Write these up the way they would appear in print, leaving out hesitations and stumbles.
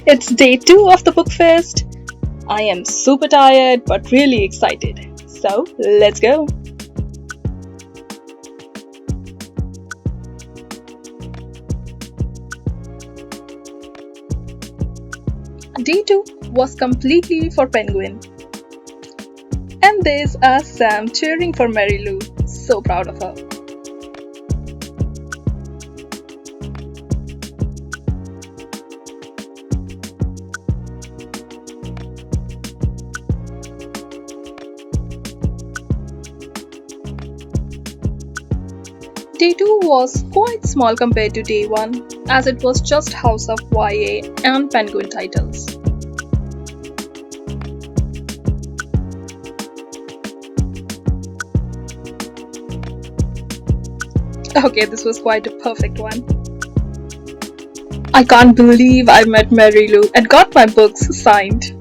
It's day 2 of the BookFest. I am super tired but really excited. So, let's go. Day 2 was completely for Penguin. And there's Sam cheering for Mary Lou. So proud of her. Day 2 was quite small compared to day 1, as it was just House of YA and Penguin titles. Okay, this was quite a perfect one. I can't believe I met Mary Lou and got my books signed.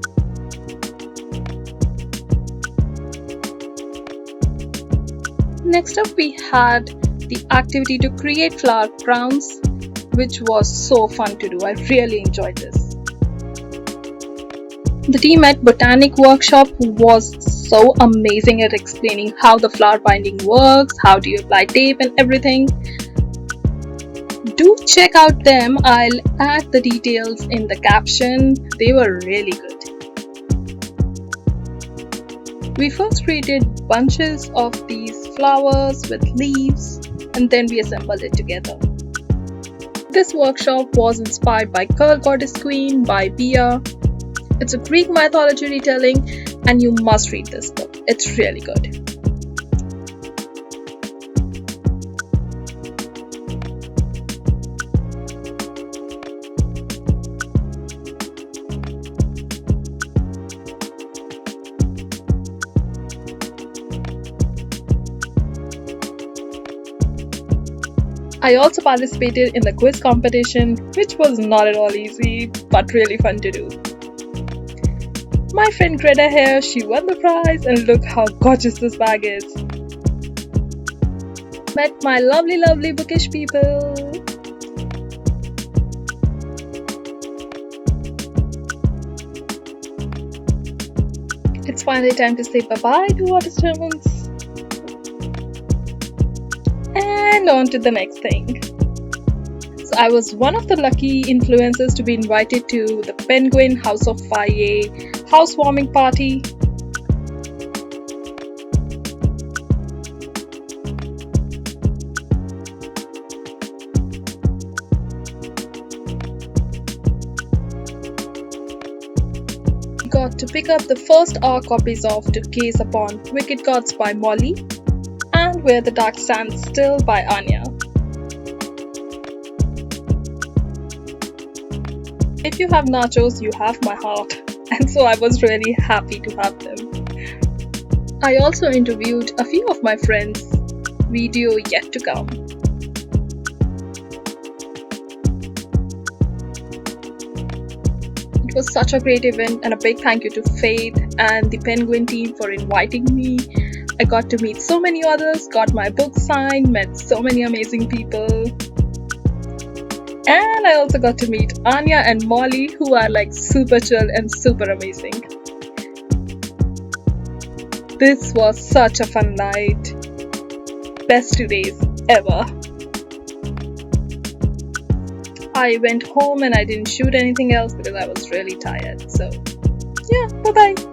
Next up, we had the activity to create flower crowns, which was so fun to do. I really enjoyed this. The team at Botanique Workshop was so amazing at explaining how the flower binding works, how do you apply tape and everything. Do check out them. I'll add the details in the caption. They were really good. We first created bunches of these flowers with leaves and then we assembled it together. This workshop was inspired by Curl Goddess Queen by Bia. It's a Greek mythology retelling and you must read this book. It's really good. I also participated in the quiz competition, which was not at all easy, but really fun to do. My friend Greta here, she won the prize and look how gorgeous this bag is. Met my lovely bookish people. It's finally time to say bye-bye to Waterstones. And on to the next thing. So I was one of the lucky influencers to be invited to the Penguin House of YA housewarming party. We got to pick up the first R copies of To Gaze Upon Wicked Gods by Molly and Where the Dark Stands Still by Anya. If you have nachos, you have my heart, and so I was really happy to have them. I also interviewed a few of my friends. Video yet to come. It was such a great event, and a big thank you to Faith and the Penguin team for inviting me. I got to meet so many others, got my book signed, met so many amazing people. And I also got to meet Anya and Molly, who are like super chill and super amazing. This was such a fun night. Best 2 days ever. I went home and I didn't shoot anything else because I was really tired. So, yeah, bye-bye.